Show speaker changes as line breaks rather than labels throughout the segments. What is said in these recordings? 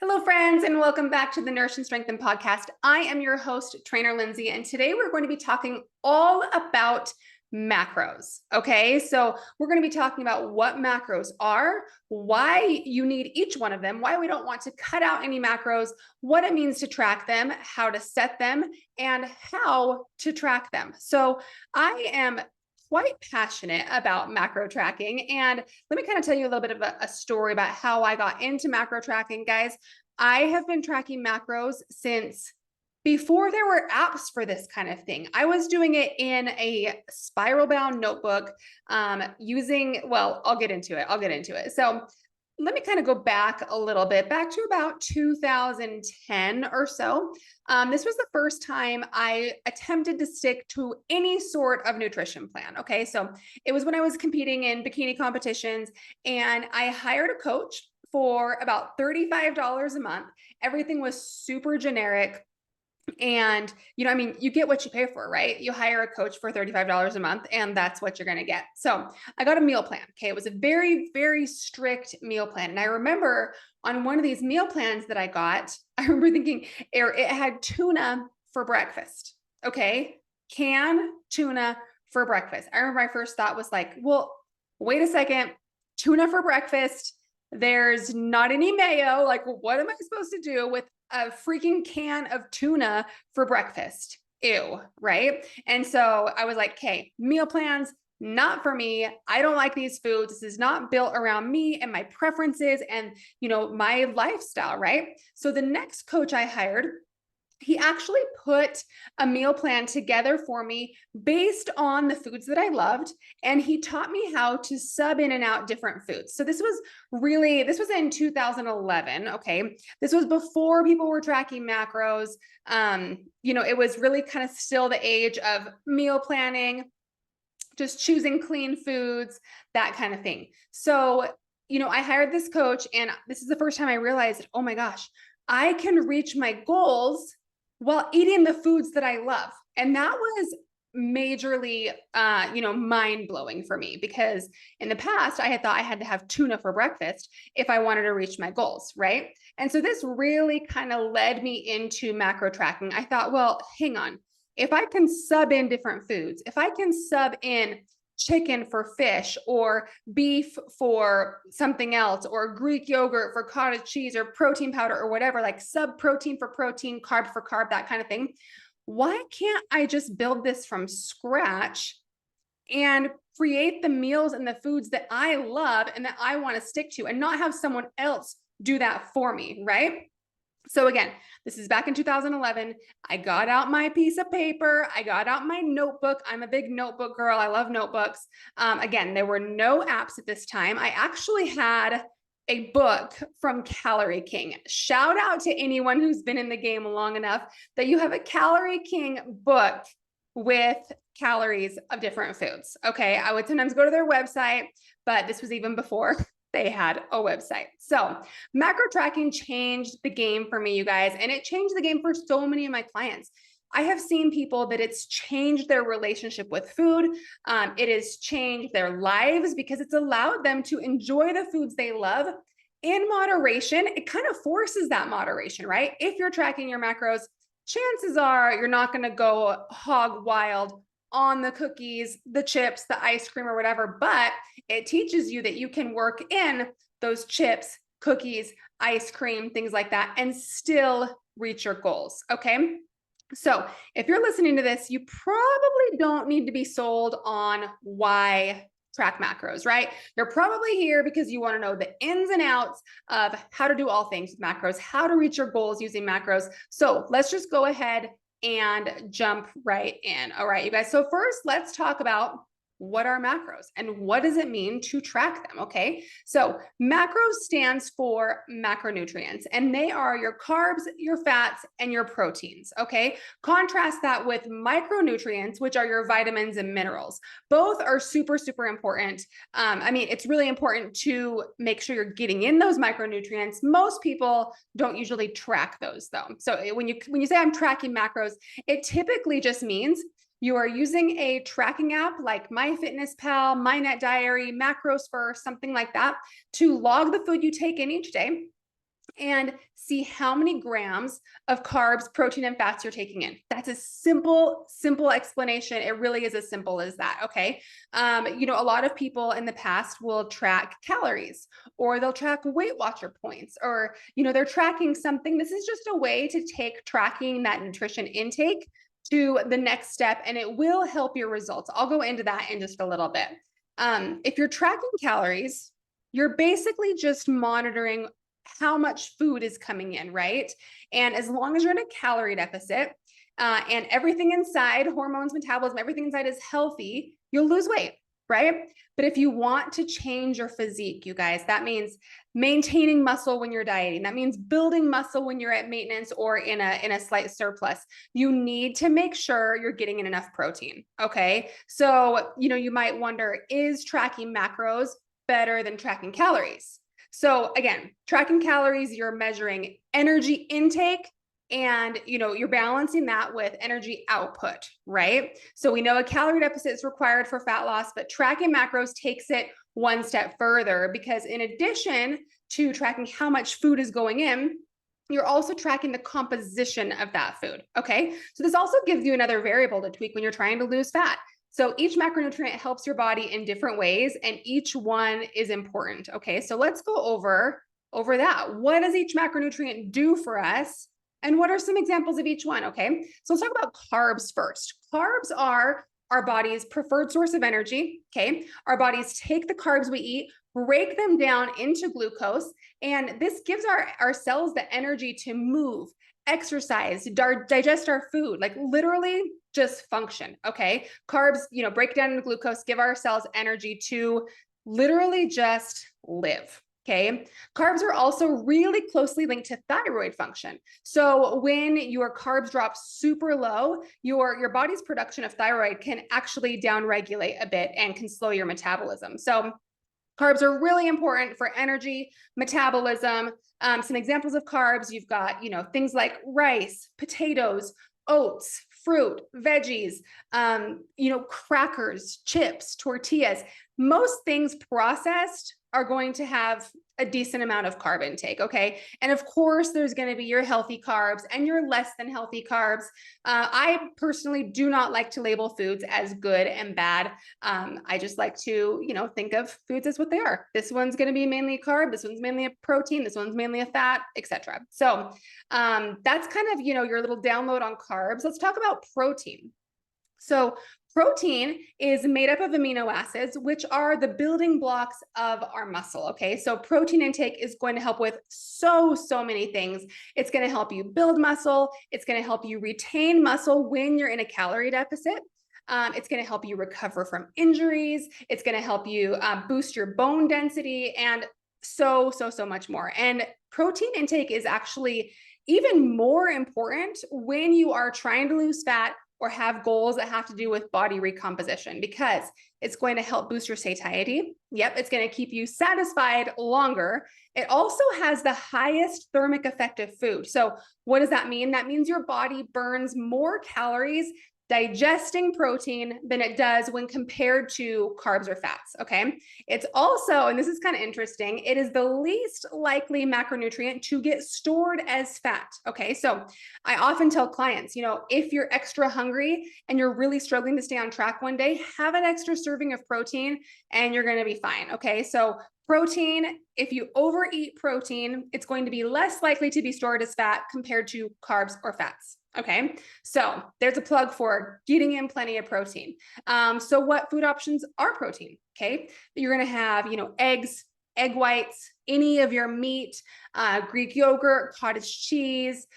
Hello, friends, and welcome back to the Nourish and Strengthen podcast. I am your host, Trainer Lindsay, and today we're going to be talking all about macros. Okay, so we're going to be talking about what macros are, why you need each one of them, why we don't want to cut out any macros, what it means to track them, how to set them, and how to track them. So I am quite passionate about macro tracking. And let me kind of tell you a little bit of a story about how I got into macro tracking, guys. I have been tracking macros since before there were apps for this kind of thing. I was doing it in a spiral bound notebook I'll get into it. So let me kind of go back a little bit, back to about 2010 or so. This was the first time I attempted to stick to any sort of nutrition plan. Okay, so it was when I was competing in bikini competitions, and I hired a coach for about $35 a month. Everything was super generic. And, you get what you pay for, right? You hire a coach for $35 a month, and that's what you're going to get. So I got a meal plan. Okay. It was a very, very strict meal plan. And I remember on one of these meal plans that I got, I remember thinking it had tuna for breakfast. Okay. Canned tuna for breakfast. I remember my first thought was like, well, wait a second, tuna for breakfast. There's not any mayo. Like, what am I supposed to do with a freaking can of tuna for breakfast? Ew, right? And so I was like, okay, meal plans, not for me. I don't like these foods. This is not built around me and my preferences and, my lifestyle, right? So the next coach I hired, he actually put a meal plan together for me based on the foods that I loved. And he taught me how to sub in and out different foods. So this was in 2011. Okay. This was before people were tracking macros. It was really kind of still the age of meal planning, just choosing clean foods, that kind of thing. So, I hired this coach, and this is the first time I realized, oh my gosh, I can reach my goals while eating the foods that I love. And that was majorly, mind blowing for me, because in the past I had thought I had to have tuna for breakfast if I wanted to reach my goals. Right. And so this really kind of led me into macro tracking. I thought, well, hang on. If I can sub in different foods, if I can sub in chicken for fish or beef for something else, or Greek yogurt for cottage cheese or protein powder or whatever, like sub protein for protein, carb for carb, that kind of thing. Why can't I just build this from scratch and create the meals and the foods that I love and that I want to stick to, and not have someone else do that for me, right? So again, this is back in 2011. I got out my piece of paper. I got out my notebook. I'm a big notebook girl. I love notebooks. Again, there were no apps at this time. I actually had a book from Calorie King. Shout out to anyone who's been in the game long enough that you have a Calorie King book with calories of different foods. Okay. I would sometimes go to their website, but this was even before they had a website. So macro tracking changed the game for me, you guys, and it changed the game for so many of my clients. I have seen people that it's changed their relationship with food. It has changed their lives because it's allowed them to enjoy the foods they love in moderation. It kind of forces that moderation, right? If you're tracking your macros, chances are you're not going to go hog wild on the cookies, the chips, the ice cream, or whatever, but it teaches you that you can work in those chips, cookies, ice cream, things like that, and still reach your goals. Okay. So if you're listening to this, you probably don't need to be sold on why track macros, right? You're probably here because you want to know the ins and outs of how to do all things with macros, how to reach your goals using macros. So let's just go ahead and jump right in. All right, you guys. So first, let's talk about what are macros and what does it mean to track them? Okay. So macros stands for macronutrients, and they are your carbs, your fats, and your proteins. Okay. Contrast that with micronutrients, which are your vitamins and minerals. Both are super, super important. It's really important to make sure you're getting in those micronutrients. Most people don't usually track those though. So when you say I'm tracking macros, it typically just means you are using a tracking app like MyFitnessPal, MyNet Diary, Macros First, something like that, to log the food you take in each day. and see how many grams of carbs, protein, and fats you're taking in. That's a simple, simple explanation. It really is as simple as that. Okay. A lot of people in the past will track calories, or they'll track Weight Watcher points, or, they're tracking something. This is just a way to take tracking that nutrition intake to the next step, and it will help your results. I'll go into that in just a little bit. If you're tracking calories, you're basically just monitoring how much food is coming in, right? And as long as you're in a calorie deficit and everything inside, hormones, metabolism, everything inside is healthy, you'll lose weight, right? But if you want to change your physique, you guys, that means maintaining muscle when you're dieting. That means building muscle when you're at maintenance or in a slight surplus. You need to make sure you're getting in enough protein. Okay. So, you might wonder, is tracking macros better than tracking calories? So again, tracking calories, you're measuring energy intake, and you're balancing that with energy output, right? So we know a calorie deficit is required for fat loss, but tracking macros takes it one step further, because in addition to tracking how much food is going in, you're also tracking the composition of that food. Okay. So this also gives you another variable to tweak when you're trying to lose fat. So each macronutrient helps your body in different ways, and each one is important. Okay, so let's go over that. What does each macronutrient do for us? And what are some examples of each one? Okay, so let's talk about carbs first. Carbs are our body's preferred source of energy. Okay, our bodies take the carbs we eat, break them down into glucose, and this gives our cells the energy to move, exercise, digest our food, like literally just function. Okay. Carbs, break down into glucose, give our cells energy to literally just live. Okay. Carbs are also really closely linked to thyroid function. So when your carbs drop super low, your body's production of thyroid can actually downregulate a bit and can slow your metabolism. So carbs are really important for energy, metabolism. Some examples of carbs, you've got, things like rice, potatoes, oats, fruit, veggies, crackers, chips, tortillas. Most things processed are going to have a decent amount of carb intake, okay? And of course, there's going to be your healthy carbs and your less than healthy carbs. I personally do not like to label foods as good and bad. I just like to, think of foods as what they are. This one's going to be mainly a carb. This one's mainly a protein. This one's mainly a fat, etc. So that's kind of, your little download on carbs. Let's talk about protein. So protein is made up of amino acids, which are the building blocks of our muscle. Okay. So protein intake is going to help with so many things. It's going to help you build muscle. It's going to help you retain muscle when you're in a calorie deficit. It's going to help you recover from injuries. It's going to help you boost your bone density and so much more. And protein intake is actually even more important when you are trying to lose fat or have goals that have to do with body recomposition, because it's going to help boost your satiety. Yep, it's going to keep you satisfied longer. It also has the highest thermic effect of food. So what does that mean? That means your body burns more calories digesting protein than it does when compared to carbs or fats. Okay. It's also, and this is kind of interesting, it is the least likely macronutrient to get stored as fat. Okay. So I often tell clients, if you're extra hungry and you're really struggling to stay on track one day, have an extra serving of protein and you're going to be fine. Okay. So protein, if you overeat protein, it's going to be less likely to be stored as fat compared to carbs or fats. Okay, so there's a plug for getting in plenty of protein. So what food options are protein? Okay, you're going to have, eggs, egg whites, any of your meat, Greek yogurt, cottage cheese,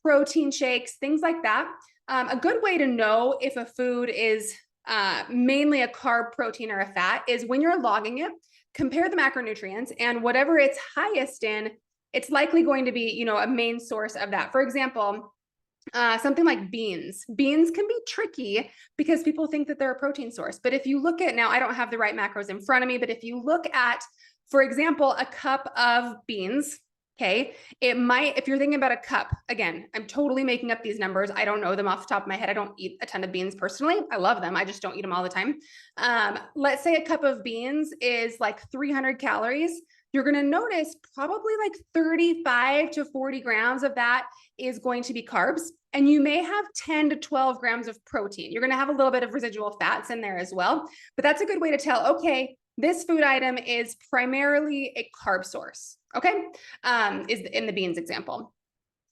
protein shakes, things like that. A good way to know if a food is mainly a carb, protein, or a fat is when you're logging it, compare the macronutrients, and whatever it's highest in, it's likely going to be, a main source of that. For example, something like beans. Beans can be tricky because people think that they're a protein source. But if you look at, now I don't have the right macros in front of me, but if you look at, for example, a cup of beans, okay, it might, if you're thinking about a cup, again, I'm totally making up these numbers. I don't know them off the top of my head. I don't eat a ton of beans personally. I love them. I just don't eat them all the time. Let's say a cup of beans is like 300 calories. you're going to notice probably like 35 to 40 grams of that is going to be carbs. And you may have 10 to 12 grams of protein. You're going to have a little bit of residual fats in there as well. But that's a good way to tell, okay, this food item is primarily a carb source. Okay. Is in the beans example.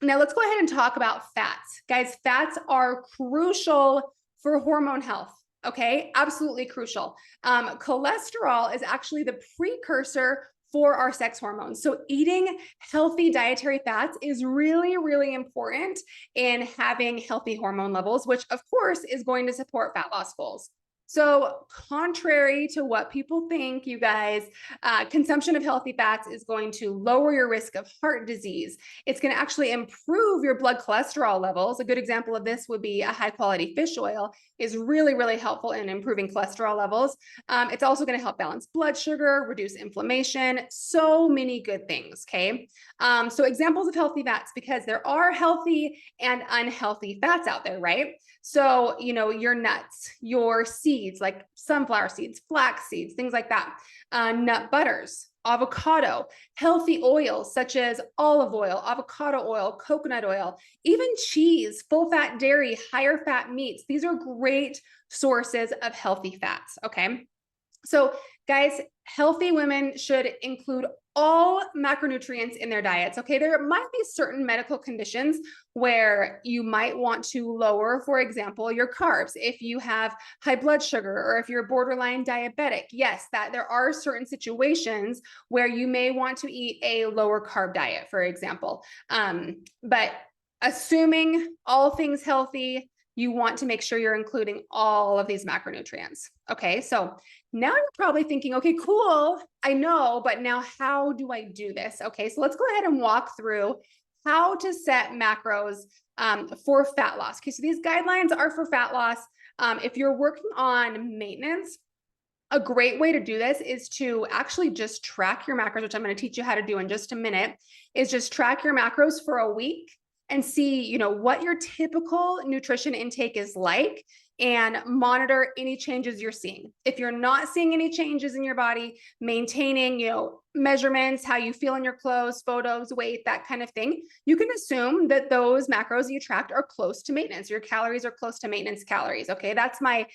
Now let's go ahead and talk about fats. Guys, fats are crucial for hormone health. Okay. Absolutely crucial. Cholesterol is actually the precursor for our sex hormones. So eating healthy dietary fats is really, really important in having healthy hormone levels, which of course is going to support fat loss goals. So contrary to what people think, you guys, consumption of healthy fats is going to lower your risk of heart disease. It's going to actually improve your blood cholesterol levels. A good example of this would be a high quality fish oil is really, really helpful in improving cholesterol levels. It's also going to help balance blood sugar, reduce inflammation, so many good things. Okay. So examples of healthy fats, because there are healthy and unhealthy fats out there, right? So, your nuts, your seeds, like sunflower seeds, flax seeds, things like that, nut butters, avocado, healthy oils such as olive oil, avocado oil, coconut oil, even cheese, full fat dairy, higher fat meats. These are great sources of healthy fats. Okay. So guys, healthy women should include all macronutrients in their diets. Okay. There might be certain medical conditions where you might want to lower, for example, your carbs. If you have high blood sugar or if you're borderline diabetic, yes, that there are certain situations where you may want to eat a lower carb diet, for example. But assuming all things healthy, you want to make sure you're including all of these macronutrients. Okay, so now you're probably thinking, okay, cool, I know, but now how do I do this? Okay, so let's go ahead and walk through how to set macros for fat loss. Okay, so these guidelines are for fat loss. If you're working on maintenance, a great way to do this is to actually just track your macros, which I'm going to teach you how to do in just a minute, is just track your macros for a week and see, what your typical nutrition intake is like and monitor any changes you're seeing. If you're not seeing any changes in your body, maintaining, measurements, how you feel in your clothes, photos, weight, that kind of thing, you can assume that those macros you tracked are close to maintenance. Your calories are close to maintenance calories. Okay. That's my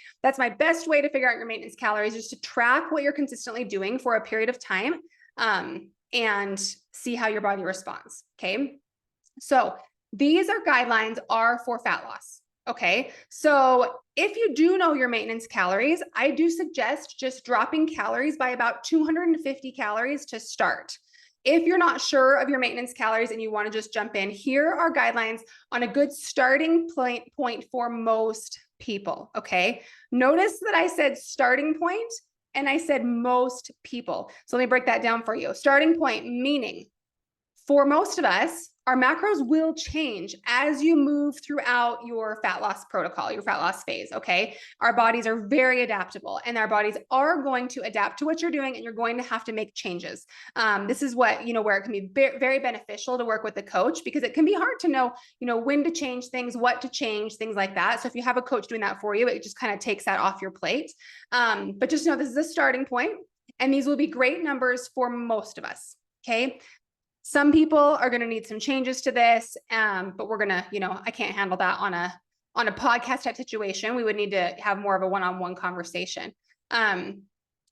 best way to figure out your maintenance calories, is to track what you're consistently doing for a period of time, and see how your body responds. Okay. So these guidelines are for fat loss. Okay. So if you do know your maintenance calories, I do suggest just dropping calories by about 250 calories to start. If you're not sure of your maintenance calories and you want to just jump in, here are guidelines on a good starting point for most people. Okay. Notice that I said starting point and I said most people. So let me break that down for you. Starting point, meaning for most of us, our macros will change as you move throughout your fat loss protocol, your fat loss phase. Okay. Our bodies are very adaptable and our bodies are going to adapt to what you're doing, and you're going to have to make changes. This is what, where it can be very beneficial to work with a coach, because it can be hard to know, when to change things, what to change, things like that. So if you have a coach doing that for you, it just kind of takes that off your plate. But just know this is a starting point, and these will be great numbers for most of us. Okay. Some people are going to need some changes to this, but we're going to, I can't handle that on a podcast type situation. We would need to have more of a one-on-one conversation. All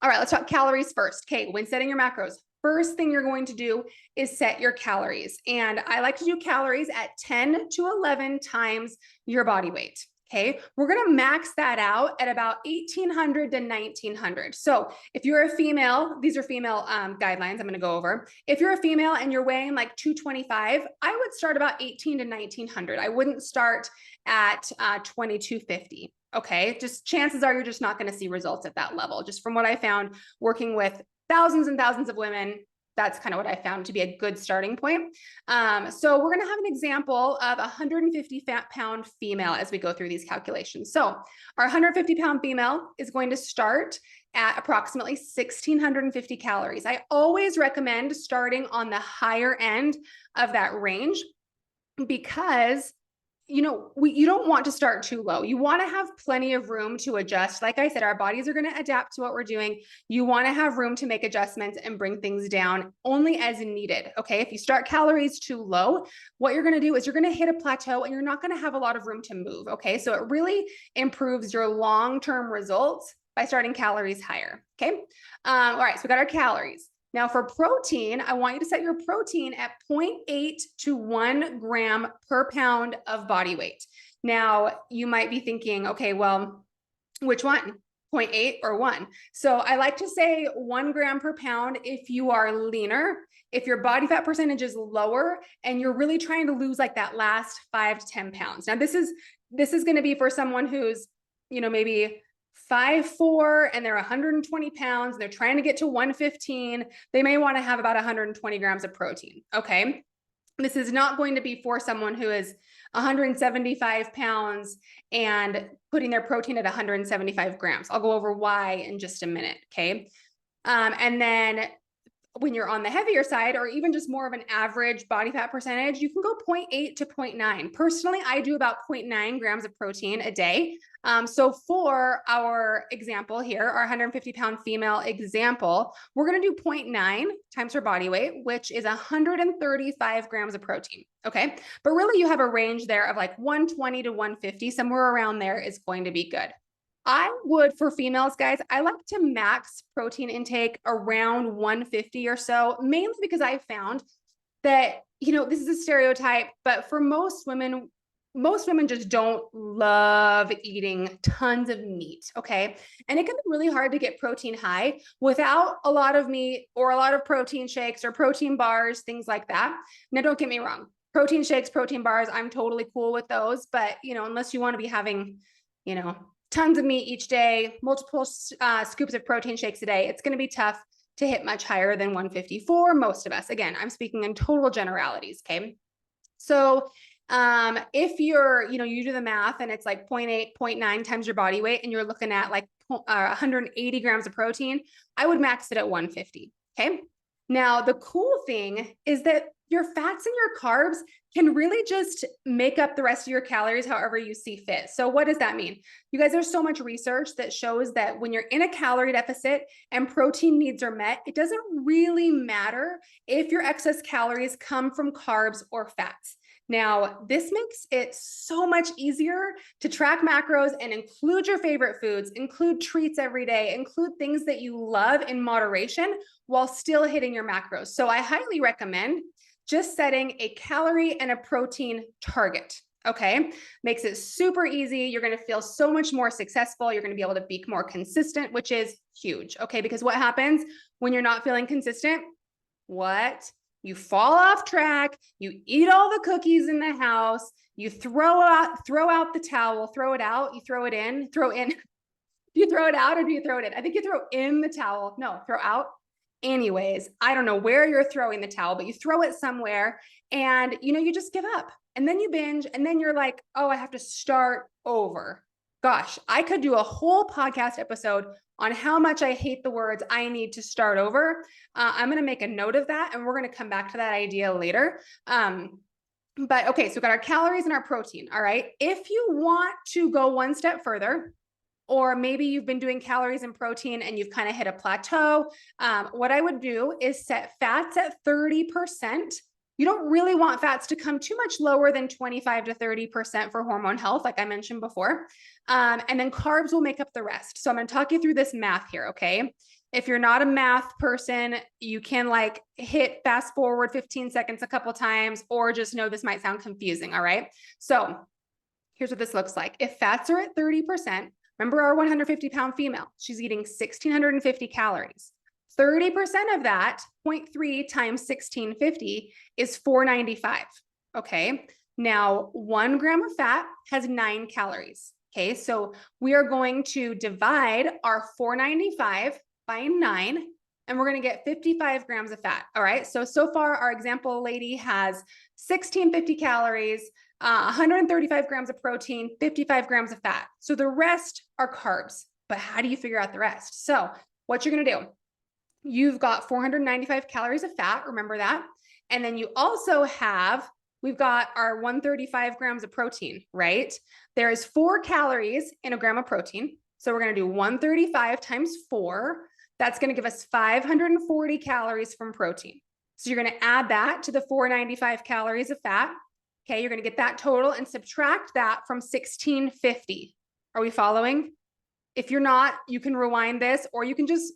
right, let's talk calories first. Okay, when setting your macros, first thing you're going to do is set your calories. And I like to do calories at 10 to 11 times your body weight. Okay, we're going to max that out at about 1,800 to 1,900. So if you're a female, these are female guidelines I'm going to go over. If you're a female and you're weighing like 225, I would start about 1,800 to 1,900. I wouldn't start at 2,250. Okay, just chances are you're just not going to see results at that level. Just from what I found working with thousands and thousands of women, that's kind of what I found to be a good starting point. So we're going to have an example of a 150-pound female as we go through these calculations. So our 150-pound female is going to start at approximately 1,650 calories. I always recommend starting on the higher end of that range, because you don't want to start too low. You want to have plenty of room to adjust. Like I said, our bodies are going to adapt to what we're doing. You want to have room to make adjustments and bring things down only as needed. Okay. If you start calories too low, what you're going to do is you're going to hit a plateau and you're not going to have a lot of room to move. Okay. So it really improves your long-term results by starting calories higher. Okay. All right. So we got our calories. Now for protein, I want you to set your protein at 0.8 to 1 gram per pound of body weight. Now you might be thinking, okay, well, which one? 0.8 or 1? So I like to say 1 gram per pound if you are leaner, if your body fat percentage is lower and you're really trying to lose like that last 5 to 10 pounds. Now this is going to be for someone who's, maybe 5'4" and they're 120 pounds, and they're trying to get to 115. They may want to have about 120 grams of protein. Okay. This is not going to be for someone who is 175 pounds and putting their protein at 175 grams. I'll go over why in just a minute. Okay. And then when you're on the heavier side, or even just more of an average body fat percentage, you can go 0.8 to 0.9. Personally, I do about 0.9 grams of protein a day. So for our example here, our 150-pound female example, we're going to do 0.9 times her body weight, which is 135 grams of protein. Okay. But really you have a range there of like 120 to 150, somewhere around there is going to be good. I would, for females, guys, I like to max protein intake around 150 or so, mainly because I found that, this is a stereotype, but for most women just don't love eating tons of meat. Okay. And it can be really hard to get protein high without a lot of meat or a lot of protein shakes or protein bars, things like that. Now, don't get me wrong. Protein shakes, protein bars, I'm totally cool with those. But, unless you want to be having, tons of meat each day, multiple scoops of protein shakes a day, it's going to be tough to hit much higher than 150 for most of us. Again, I'm speaking in total generalities. Okay. So if you're, you do the math and it's like 0.8, 0.9 times your body weight, and you're looking at like 180 grams of protein, I would max it at 150. Okay. Now, the cool thing is that your fats and your carbs can really just make up the rest of your calories however you see fit. So what does that mean? You guys, there's so much research that shows that when you're in a calorie deficit and protein needs are met, it doesn't really matter if your excess calories come from carbs or fats. Now, this makes it so much easier to track macros and include your favorite foods, include treats every day, include things that you love in moderation while still hitting your macros. So I highly recommend just setting a calorie and a protein target. Okay. Makes it super easy. You're going to feel so much more successful. You're going to be able to be more consistent, which is huge. Okay. Because what happens when you're not feeling consistent? You fall off track, you eat all the cookies in the house, you throw out the towel, throw it out, you throw it in, throw in. Do you throw it out or do you throw it in? I think you throw in the towel. No, throw out. Anyways, I don't know where you're throwing the towel, but you throw it somewhere and you just give up, and then you binge, and then you're like, oh, I have to start over. Gosh, I could do a whole podcast episode on how much I hate the words I need to start over. I'm going to make a note of that, and we're going to come back to that idea later. But okay, so we've got our calories and our protein. All right. If you want to go one step further, or maybe you've been doing calories and protein and you've kind of hit a plateau, what I would do is set fats at 30%. You don't really want fats to come too much lower than 25 to 30% for hormone health, like I mentioned before. And then carbs will make up the rest. So I'm going to talk you through this math here. Okay. If you're not a math person, you can like hit fast forward 15 seconds a couple times, or just know this might sound confusing. All right. So here's what this looks like. If fats are at 30%, remember our 150-pound female, she's eating 1,650 calories. 30% of that, 0.3 times 1,650 is 495. Okay. Now 1 gram of fat has 9 calories. Okay. So we are going to divide our 495 by 9, and we're going to get 55 grams of fat. All right. So far our example lady has 1,650 calories, 135 grams of protein, 55 grams of fat. So the rest are carbs, but how do you figure out the rest? So what you're going to do, you've got 495 calories of fat. Remember that. And then you also have we've got our 135 grams of protein, right? There is 4 calories in a gram of protein. So we're going to do 135 times 4. That's going to give us 540 calories from protein. So you're going to add that to the 495 calories of fat. Okay, you're going to get that total and subtract that from 1650. Are we following? If you're not, you can rewind this, or you can just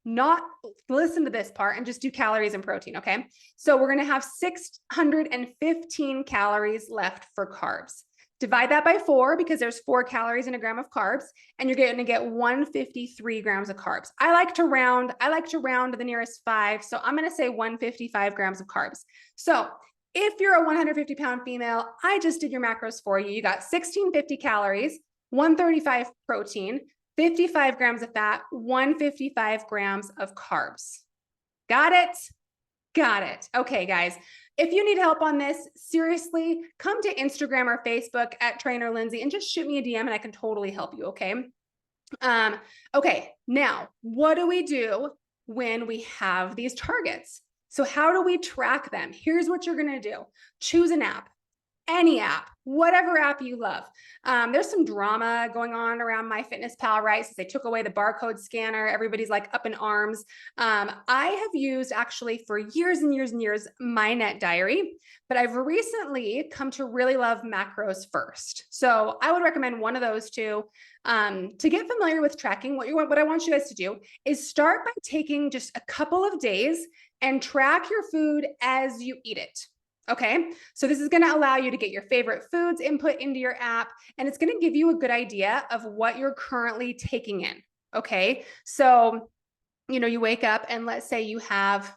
not listen to this part and just do calories and protein, okay? So we're gonna have 615 calories left for carbs. Divide that by 4 because there's 4 calories in a gram of carbs, and you're gonna get 153 grams of carbs. I like to round to the nearest 5, so I'm gonna say 155 grams of carbs. So if you're a 150-pound female, I just did your macros for you. You got 1650 calories, 135 protein, 55 grams of fat, 155 grams of carbs. Got it? Got it. Okay, guys. If you need help on this, seriously, come to Instagram or Facebook at Trainer Lindsay and just shoot me a DM and I can totally help you, okay? Okay, now, what do we do when we have these targets? So how do we track them? Here's what you're gonna do. Choose an app. Any app, whatever app you love. There's some drama going on around MyFitnessPal, right? Since they took away the barcode scanner, everybody's like up in arms. I have used actually for years and years and years MyNet Diary, but I've recently come to really love Macros First. So I would recommend one of those two. To get familiar with tracking, what I want you guys to do is start by taking just a couple of days and track your food as you eat it. Okay, so this is going to allow you to get your favorite foods input into your app, and it's going to give you a good idea of what you're currently taking in. Okay, so, you wake up and let's say you have,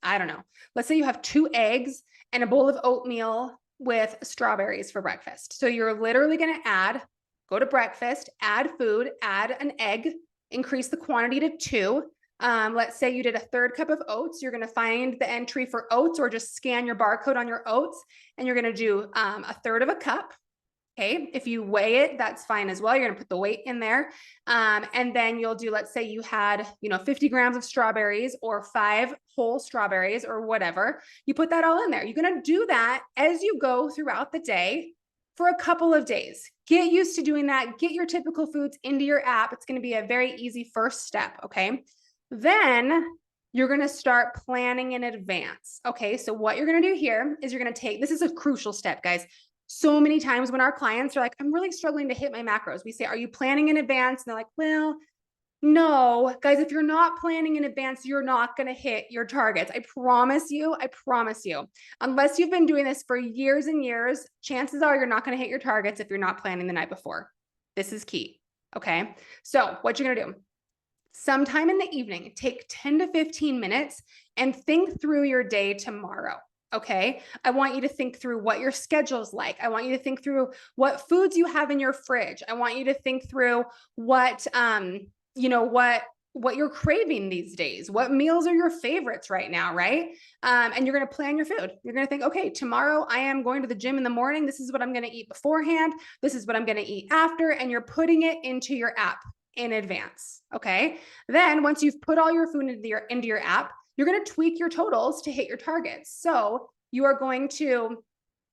I don't know, let's say you have 2 eggs and a bowl of oatmeal with strawberries for breakfast. So you're literally going to go to breakfast, add food, add an egg, increase the quantity to 2. Let's say you did a 1/3 cup of oats. You're going to find the entry for oats or just scan your barcode on your oats, and you're going to do a 1/3 of a cup. Okay. If you weigh it, that's fine as well. You're going to put the weight in there. And then you'll do, let's say you had, 50 grams of strawberries or 5 whole strawberries or whatever. You put that all in there. You're going to do that as you go throughout the day for a couple of days. Get used to doing that. Get your typical foods into your app. It's going to be a very easy first step. Okay. Then you're going to start planning in advance. Okay. So what you're going to do here is you're going to take, this is a crucial step, guys. So many times when our clients are like, I'm really struggling to hit my macros, we say, are you planning in advance? And they're like, well, no, guys, if you're not planning in advance, you're not going to hit your targets. I promise you, unless you've been doing this for years and years, chances are you're not going to hit your targets if you're not planning the night before. This is key. Okay. So what you're going to do, sometime in the evening, take 10 to 15 minutes and think through your day tomorrow. Okay. I want you to think through what your schedule's like. I want you to think through what foods you have in your fridge. I want you to think through what you're craving these days. What meals are your favorites right now, right? And you're going to plan your food. You're going to think, okay, tomorrow I am going to the gym in the morning. This is what I'm going to eat beforehand. This is what I'm going to eat after. And you're putting it into your app in advance. Okay. Then once you've put all your food into your app, you're going to tweak your totals to hit your targets. So you are going to,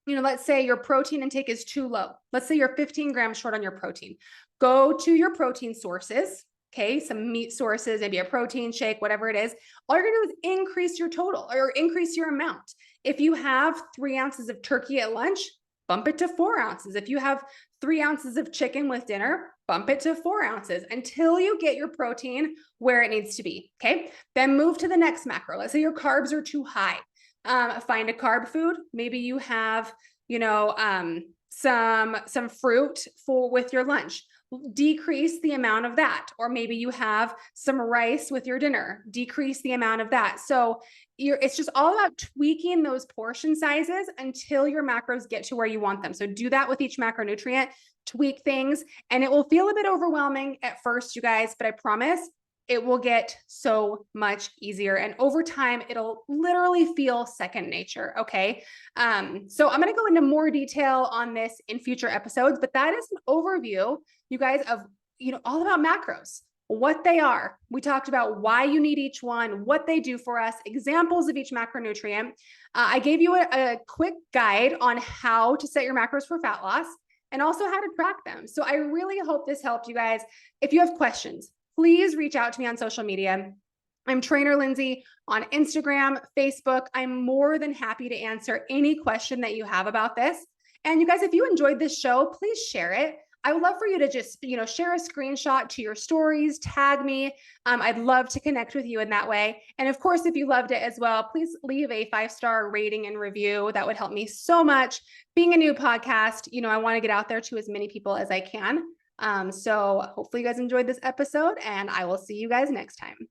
let's say your protein intake is too low. Let's say you're 15 grams short on your protein. Go to your protein sources. Okay. Some meat sources, maybe a protein shake, whatever it is. All you're going to do is increase your total or increase your amount. If you have 3 ounces of turkey at lunch, bump it to 4 ounces. If you have 3 ounces of chicken with dinner, bump it to 4 ounces until you get your protein where it needs to be. Okay. Then move to the next macro. Let's say your carbs are too high. Find a carb food. Maybe you have, some fruit with your lunch. Decrease the amount of that. Or maybe you have some rice with your dinner. Decrease the amount of that. So it's just all about tweaking those portion sizes until your macros get to where you want them. So do that with each macronutrient, tweak things, and it will feel a bit overwhelming at first, you guys, but I promise it will get so much easier. And over time, it'll literally feel second nature. Okay. So I'm going to go into more detail on this in future episodes, but that is an overview, you guys, of, all about macros. what they are. We talked about why you need each one, what they do for us, examples of each macronutrient. I gave you a quick guide on how to set your macros for fat loss and also how to track them. So I really hope this helped you guys. If you have questions, please reach out to me on social media. I'm Trainer Lindsay on Instagram, Facebook. I'm more than happy to answer any question that you have about this. And you guys, if you enjoyed this show, please share it. I would love for you to just, share a screenshot to your stories, tag me. I'd love to connect with you in that way. And of course, if you loved it as well, please leave a 5-star rating and review. That would help me so much. Being a new podcast, I want to get out there to as many people as I can. So hopefully you guys enjoyed this episode, and I will see you guys next time.